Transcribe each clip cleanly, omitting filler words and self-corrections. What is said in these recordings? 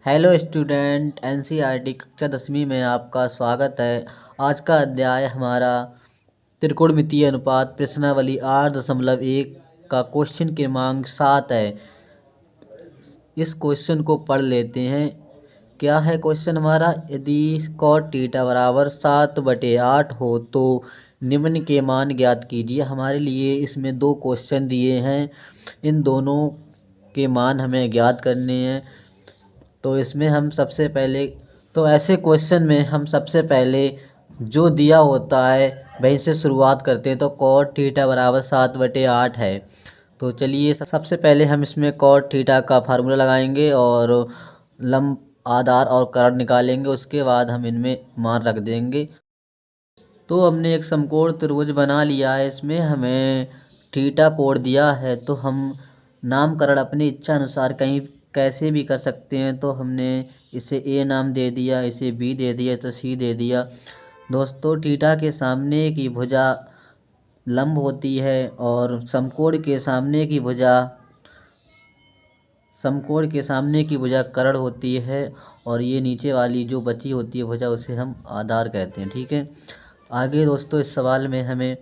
Hello student, NCERT कक्षा 10वीं में आपका स्वागत है। आज का अध्याय हमारा त्रिकोणमितीय अनुपात प्रश्नावली 8.1 का क्वेश्चन क्रमांक 7 है। इस क्वेश्चन को पढ़ लेते हैं। क्या है क्वेश्चन हमारा? यदि cot थीटा बराबर 7/8 हो तो निम्न के मान ज्ञात कीजिए। हमारे लिए इसमें दो क्वेश्चन दिए हैं, इन दोनों के मान हमें ज्ञात करने हैं। तो इसमें हम सबसे पहले ऐसे क्वेश्चन में हम सबसे पहले जो दिया होता है वहीं से शुरुआत करते हैं। तो cot थीटा बराबर 7/8 है। तो चलिए सबसे पहले हम इसमें cot थीटा का फार्मूला लगाएंगे और लंब, आधार और कर्ण निकालेंगे। उसके बाद हम इनमें मान रख देंगे। तो हमने एक समकोण त्रिभुज बना लिया है। इसमें हमें थीटा कोण दिया है, तो हम नामकरण अपनी इच्छा अनुसार कहीं कैसे भी कर सकते हैं। तो हमने इसे ए नाम दे दिया, इसे बी दे दिया, तो सी दे दिया। दोस्तों, थीटा के सामने की भुजा लंब होती है और समकोण के सामने की भुजा कर्ण होती है, और ये नीचे वाली जो बची होती है भुजा, उसे हम आधार कहते हैं। ठीक है। आगे दोस्तों, इस सवाल में हमें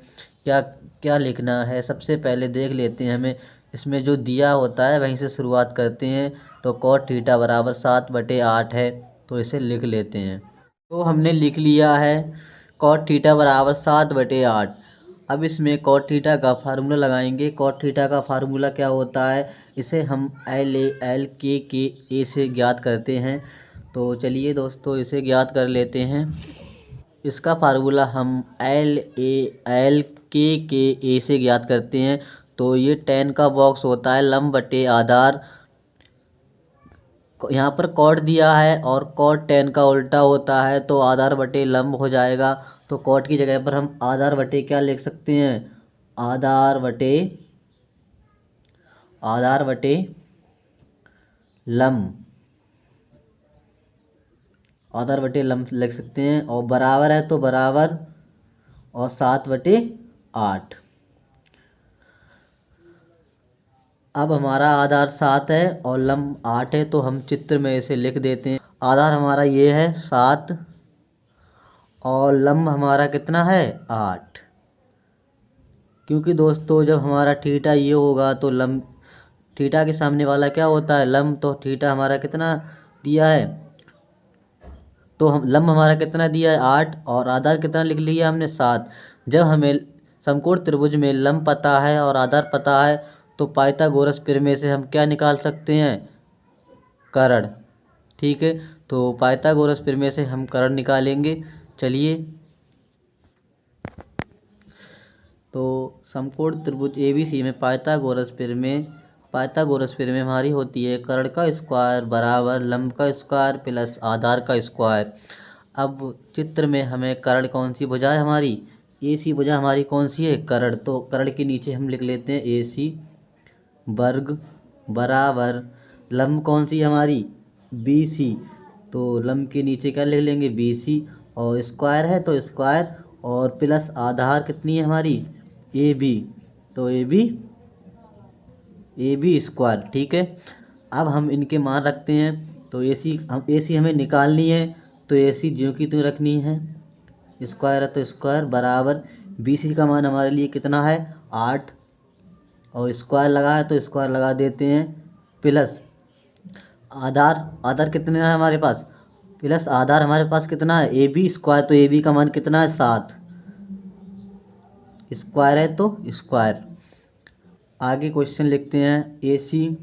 क्या क्या लिखना है, सबसे पहले देख लेते हैं। हमें इसमें जो दिया होता है वहीं से शुरुआत करते हैं। तो cot थीटा बराबर 7/8 है, तो इसे लिख लेते हैं। तो हमने लिख लिया है cot थीटा बराबर 7/8। अब इसमें cot थीटा का फार्मूला लगाएंगे। cot थीटा का फार्मूला क्या होता है, इसे हम L के A से ज्ञात करते हैं। तो चलिए दोस्तों, इसे ज्ञात कर लेते हैं। इसका फार्मूला हम L के A से ज्ञात करते हैं। तो ये tan का बॉक्स होता है लंब बटे आधार। यहाँ पर cot दिया है और cot tan का उल्टा होता है, तो आधार बटे लंब हो जाएगा। तो cot की जगह पर हम आधार बटे क्या लिख सकते हैं? आधार बटे लंब, आधार बटे लंब लिख सकते हैं। और बराबर है तो बराबर, और 7/8। अब हमारा आधार 7 है और लंब 8 है, तो हम चित्र में इसे लिख देते हैं। आधार हमारा ये है 7 और लंब हमारा कितना है? 8। क्योंकि दोस्तों, जब हमारा थीटा ये होगा तो लंब, थीटा के सामने वाला क्या होता है? लंब। तो थीटा हमारा कितना दिया है? तो हम लंब हमारा कितना दिया है? 8, और आधार कितना लिख लिया हमने? 7। जब हमें समकोण त्रिभुज में लंब पता है और आधार पता है, तो पाइथागोरस प्रमेय से हम क्या निकाल सकते हैं? कर्ण। ठीक है। तो पाइथागोरस प्रमेय से हम कर्ण निकालेंगे। चलिए, तो समकोण त्रिभुज ABC में पाइथागोरस प्रमेय हमारी होती है कर्ण का स्क्वायर बराबर लंब का स्क्वायर प्लस आधार का स्क्वायर। अब चित्र में हमें कर्ण कौन सी भुजा है? हमारी AC भुजा हमारी कौन सी है? कर्ण। तो कर्ण के नीचे हम लिख लेते हैं AC वर्ग बराबर लंब कौन सी है हमारी? BC। तो लंब के नीचे क्या लिख लेंगे? BC, और स्क्वायर है तो स्क्वायर, और प्लस आधार कितनी है हमारी? AB। तो AB स्क्वायर। ठीक है। अब हम इनके मान रखते हैं। तो AC हमें निकालनी है, तो AC ज्यों की त्यों रखनी है। स्क्वायर है तो स्क्वायर बराबर BC का मान हमारे लिए कितना है? 8, और स्क्वायर लगा है तो स्क्वायर लगा देते हैं, प्लस आधार कितना है हमारे पास? प्लस आधार हमारे पास कितना है? AB square. तो AB का मान कितना है? 7। स्क्वायर है तो स्क्वायर। आगे क्वेश्चन लिखते हैं। AC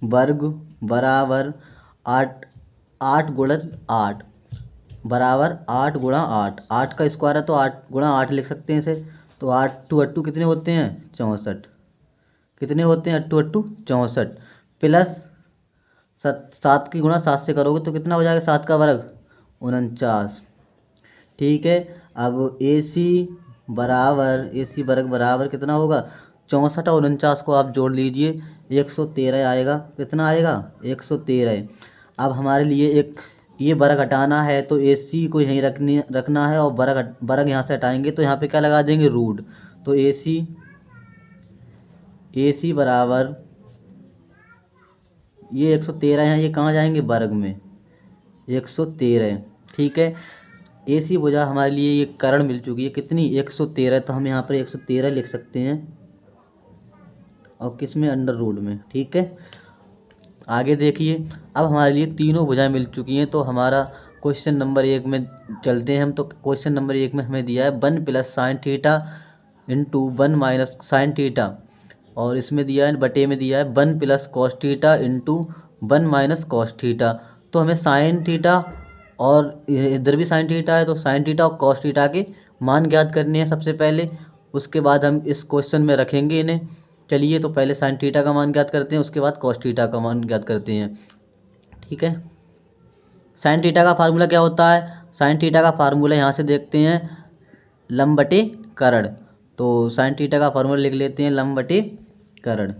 वर्ग बराबर 8 गुणन 8 बराबर 8 गुणा 8। 8 का स्क्वायर है तो 8 गुणा 8 लिख सकते हैं इसे। तो 8 8 कितने होते हैं? 64। कितने होते हैं? 8 8 64, प्लस 7 की गुणा 7 से करोगे तो कितना हो जाएगा? 7 का वर्ग 49। ठीक है। अब AC वर्ग बराबर कितना होगा? 64 और 49 को आप जोड़ लीजिए, 113 आएगा। कितना आएगा? 113। अब हमारे लिए एक ये वर्ग हटाना है, तो AC को यहीं रखना है, और वर्ग यहाँ से हटाएंगे तो यहाँ पे क्या लगा देंगे? रूट। तो AC बराबर ये 113 यहाँ, ये कहाँ जाएंगे वर्ग में, 113। ठीक है, ऐसी भुजा हमारे लिए ये करण मिल चुकी है कितनी, 113। तो हम यहाँ पर 113 लिख सकते हैं, और किस में, अंडर रूट में। ठीक है, आगे देखिए, अब हमारे लिए तीनों भुजाएं मिल चुकी हैं। तो हमारा क्वेश्चन नंबर 1 में चलते हैं हम। तो क्वेश्चन नंबर 1 में हमें दिया है 1 plus sine theta into 1 minus sine theta, और इसमें दिया है बटे में दिया है 1 plus cos theta into 1 minus cos theta. तो हमें साइन थीटा और इधर भी साइन थीटा है, तो साइन थीटा और कॉस थीटा के मान ज्ञात करने हैं सबसे पहले, उसके बाद हम इस क्वेश्चन में रखेंगे इन्हें। चलिए, तो पहले साइन थीटा का मान ज्ञात करते हैं, उसके बाद कॉस थीटा का मान ज्ञात करते हैं। ठीक है, साइन थीटा का फार्मूला क्या होता है, साइन थीटा का फार्मूला यहाँ से देखते हैं, लंब बटे करण। तो साइन थीटा का फार्मूला लिख लेते हैं, लंब बटे करण।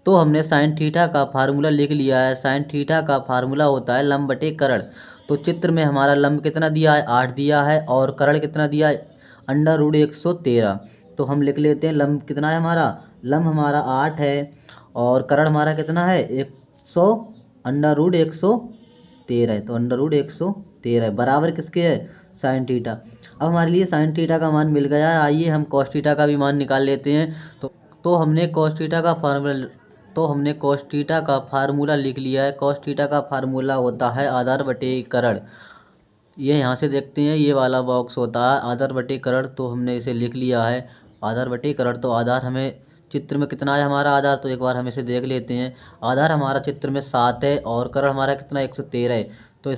तो हमने साइन थीटा का फार्मूला लिख लिया है। साइन थीटा का फार्मूला होता है लंब बटे करण। तो चित्र में हमारा लंब कितना दिया है, 8 दिया है, और करण कितना दिया है, अंडर रूट 113। तो हम लिख लेते हैं लंब कितना है हमारा, लंब हमारा 8 है, और करण हमारा कितना है, 100 अंडर रूट 113 है। तो अंडर रूट 113 बराबर किसके है, साइन थीटा। अब हमारे लिए साइन थीटा का मान मिल गया है। आइए हम कॉस थीटा का भी मान निकाल लेते हैं। तो हमने कॉस थीटा का फार्मूला लिख लिया है। कॉस थीटा का फार्मूला होता है आधार बटे करण। ये यहाँ से देखते हैं, ये वाला बॉक्स होता है आधार बटे करण। तो हमने इसे लिख लिया है आधार बटे करण। तो आधार हमें चित्र में कितना है हमारा आधार, तो एक बार हम इसे देख लेते हैं। आधार हमारा चित्र में 7 है, और करण हमारा कितना 113 है। तो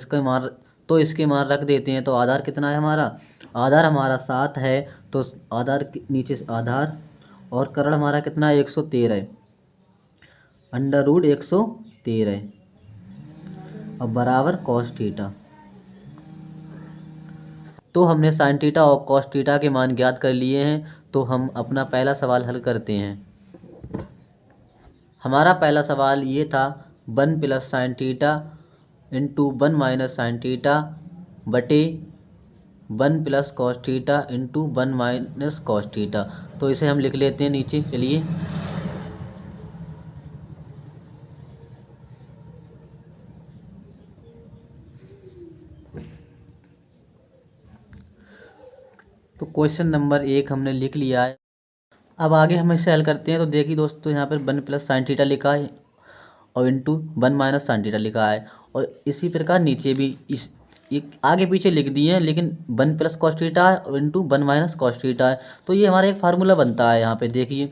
इसके मान रख देते हैं। तो आधार कितना है हमारा, आधार हमारा 7 है, तो आधार के नीचे से आधार, और करण हमारा कितना है 113 है, अंडर रूट 113 है, अब बराबर कॉस थीटा। तो हमने साइन थीटा और कॉस थीटा के मान ज्ञात कर लिए हैं। तो हम अपना पहला सवाल हल करते हैं। हमारा पहला सवाल ये था 1 plus sine theta into 1 minus sine theta बटे 1 plus cos theta into 1 minus cos theta. तो इसे हम लिख लेते हैं नीचे। चलिए, तो क्वेश्चन नंबर 1 हमने लिख लिया है। अब आगे हम इसे हल करते हैं। तो देखिए दोस्तों, यहाँ पर 1 प्लस साइन थीटा लिखा है, और इंटू 1 माइनस साइन थीटा लिखा है, और इसी प्रकार नीचे भी आगे पीछे लिख दिए हैं, लेकिन 1 प्लस कॉस थीटा है और इंटू 1 माइनस कॉस थीटा है। तो ये हमारा एक फार्मूला बनता है। यहाँ पे देखिए,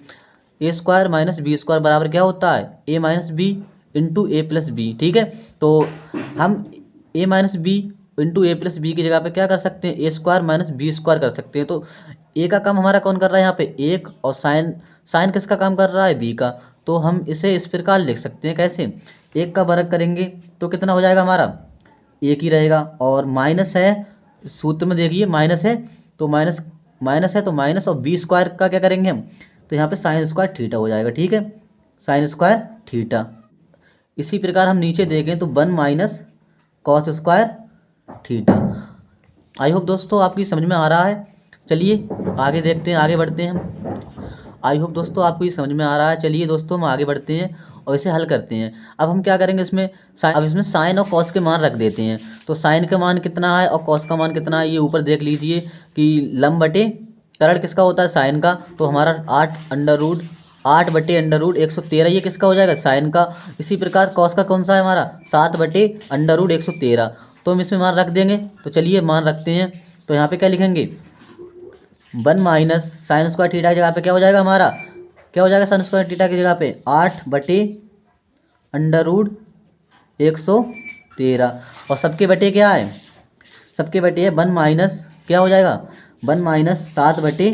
ए स्क्वायर माइनस बी स्क्वायर बराबर क्या होता है, ए माइनस बी इंटू ए प्लस बी। ठीक है, तो हम ए माइनस बी इंटू ए प्लस बी की जगह पे क्या कर सकते हैं, ए स्क्वायर माइनस बी स्क्वायर कर सकते हैं। तो ए का काम हमारा कौन कर रहा है यहाँ पे, 1, और साइन किसका काम कर रहा है, बी का। तो हम इसे इस प्रकार लिख सकते हैं, कैसे, 1 का वर्ग करेंगे तो कितना हो जाएगा हमारा, 1 ही रहेगा, और माइनस है, सूत्र में देखिए माइनस है, तो माइनस और बी स्क्वायर का क्या करेंगे हम, तो यहाँ पे साइन स्क्वायर थीटा हो जाएगा। ठीक है, साइन स्क्वायर थीटा। इसी प्रकार हम नीचे देखें तो 1 minus cos square theta. I hope दोस्तों आपकी समझ में आ रहा है। चलिए आगे देखते हैं, आगे बढ़ते हैं हम। आई होप दोस्तों आपको ये समझ में आ रहा है। चलिए दोस्तों, हम आगे बढ़ते हैं और इसे हल करते हैं। अब हम क्या करेंगे, इसमें साइन और कॉस के मान रख देते हैं। तो साइन का मान कितना है और कॉस का मान कितना है, ये ऊपर देख लीजिए कि लंब बटे करण किसका होता है, साइन का। तो हमारा 8 बटे अंडर रूट 113 ये किसका हो जाएगा, साइन का। इसी प्रकार कॉस का कौन सा है हमारा, 7 बटे अंडर रूट 113। तो हम इसमें मान रख देंगे। तो चलिए मान रखते हैं। तो यहाँ पे क्या लिखेंगे, 1 माइनस साइन स्क्वायर थीटा की जगह पे क्या हो जाएगा हमारा, क्या हो जाएगा साइन स्क्वायर थीटा की जगह पे 8 बटे अंडर रूट 113, और सबके बटे क्या है, सबके बटे है 1 माइनस क्या हो जाएगा, 1 माइनस 7 बटे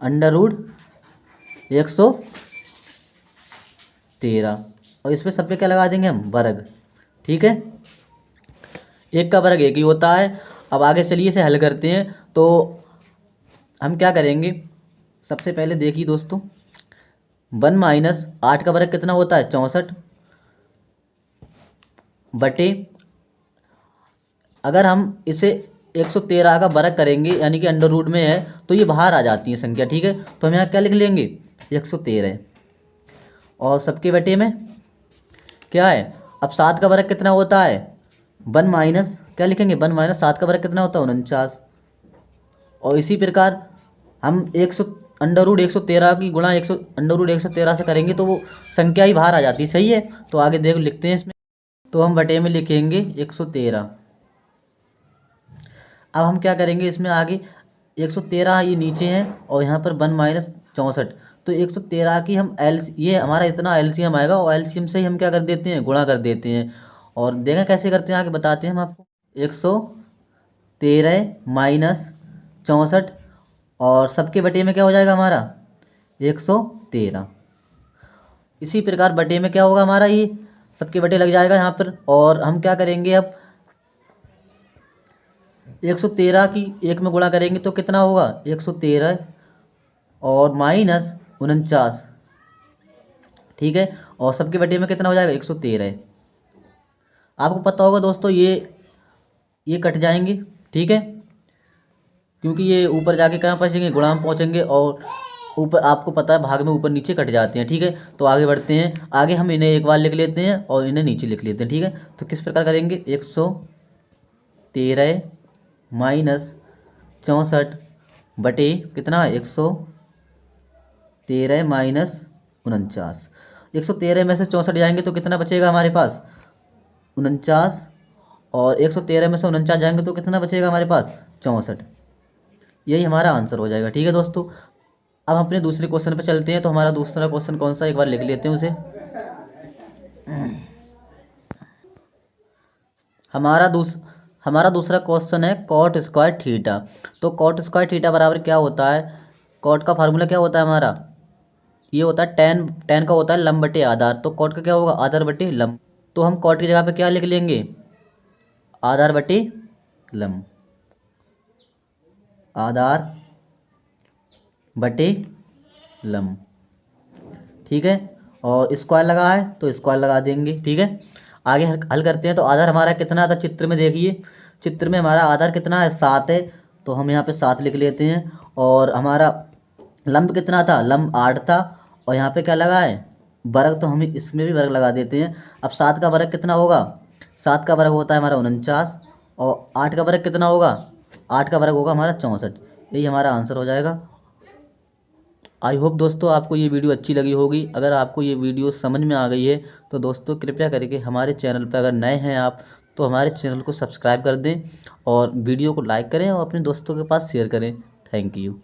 अंडर रूट 113, और इस पर सब पे क्या लगा देंगे हम, वर्ग। ठीक है, 1 का वर्ग 1 ही होता है। अब आगे चलिए इसे हल करते हैं। तो हम क्या करेंगे, सबसे पहले देखिए दोस्तों, 1 माइनस 8 का वर्ग कितना होता है, 64 बटे, अगर हम इसे 113 का वर्ग करेंगे यानी कि अंडर रूट में है तो ये बाहर आ जाती है संख्या। ठीक है, तो हम यहाँ क्या लिख लेंगे, 113, और सबके बटे में क्या है। अब 7 का वर्ग कितना होता है, 1 माइनस क्या लिखेंगे, 1 माइनस 7 का वर्ग कितना होता है 49। और इसी प्रकार हम 100 अंडर रूट 113 की गुणा 100 अंडर रूट 113 से करेंगे तो वो संख्या ही बाहर आ जाती है, सही है। तो आगे देख लिखते हैं इसमें, तो हम बटे में लिखेंगे 113। अब हम क्या करेंगे इसमें आगे, 113 ये नीचे है और यहाँ पर 1 माइनस 64, तो 113 की हम ये हमारा इतना एलसीएम आएगा और एलसीएम से ही हम क्या कर देते हैं, गुणा कर देते हैं। और देखें कैसे करते हैं आगे बताते हैं हम आपको। 113 माइनस 64 और सबके बटे में क्या हो जाएगा हमारा 113। इसी प्रकार बटे में क्या होगा हमारा, ये सबके बटे लग जाएगा यहाँ पर। और हम क्या करेंगे अब, 113 की 1 में गुणा करेंगे तो कितना होगा 113 और माइनस 49, ठीक है। और सबके बटे में कितना हो जाएगा 113। आपको पता होगा दोस्तों ये कट जाएंगे, ठीक है, क्योंकि ये ऊपर जाके कहाँ पहुँचेंगे, गुणा में पहुँचेंगे। और ऊपर आपको पता है भाग में ऊपर नीचे कट जाते हैं, ठीक है। तो आगे बढ़ते हैं, आगे हम इन्हें एक बार लिख लेते हैं और इन्हें नीचे लिख लेते हैं, ठीक है। तो किस प्रकार करेंगे, 113 माइनस 64 बटे कितना 113 माइनस 49। 113 में से 64 जाएंगे तो कितना बचेगा हमारे पास 49, और 113 में से 49 जाएंगे तो कितना बचेगा हमारे पास 64। यही हमारा आंसर हो जाएगा, ठीक है दोस्तों। अब हम अपने दूसरे क्वेश्चन पे चलते हैं। तो हमारा दूसरा क्वेश्चन कौन सा, एक बार लिख लेते हैं उसे। हमारा दूसरा क्वेश्चन है कॉट स्क्वायर थीटा। तो कॉट स्क्वायर थीटा बराबर क्या होता है, कॉट का फार्मूला क्या होता है हमारा, ये होता है टेन का होता है लंब बटे आधार। तो कॉट का क्या होगा, आधार बटे लंब। तो हम कॉट की जगह पे क्या लिख लेंगे, आधार बटे लंब, आधार बटे लंब, ठीक है। और स्क्वायर लगा है तो स्क्वायर लगा देंगे, ठीक है। आगे हल करते हैं। तो आधार हमारा कितना था, चित्र में देखिए, चित्र में हमारा आधार कितना है 7 है, तो हम यहाँ पे 7 लिख लेते हैं। और हमारा लंब कितना था, लंब 8 था। और यहाँ पे क्या लगा है वर्ग, तो हम इसमें भी वर्ग लगा देते हैं। अब 7 का वर्ग कितना होगा, 7 का वर्ग होता है हमारा 49, और 8 का वर्ग कितना होगा, 8 का वर्ग होगा हमारा 64। यही हमारा आंसर हो जाएगा। आई होप दोस्तों आपको ये वीडियो अच्छी लगी होगी। अगर आपको ये वीडियो समझ में आ गई है तो दोस्तों कृपया करके हमारे चैनल पर, अगर नए हैं आप तो हमारे चैनल को सब्सक्राइब कर दें और वीडियो को लाइक करें और अपने दोस्तों के पास शेयर करें। Thank you.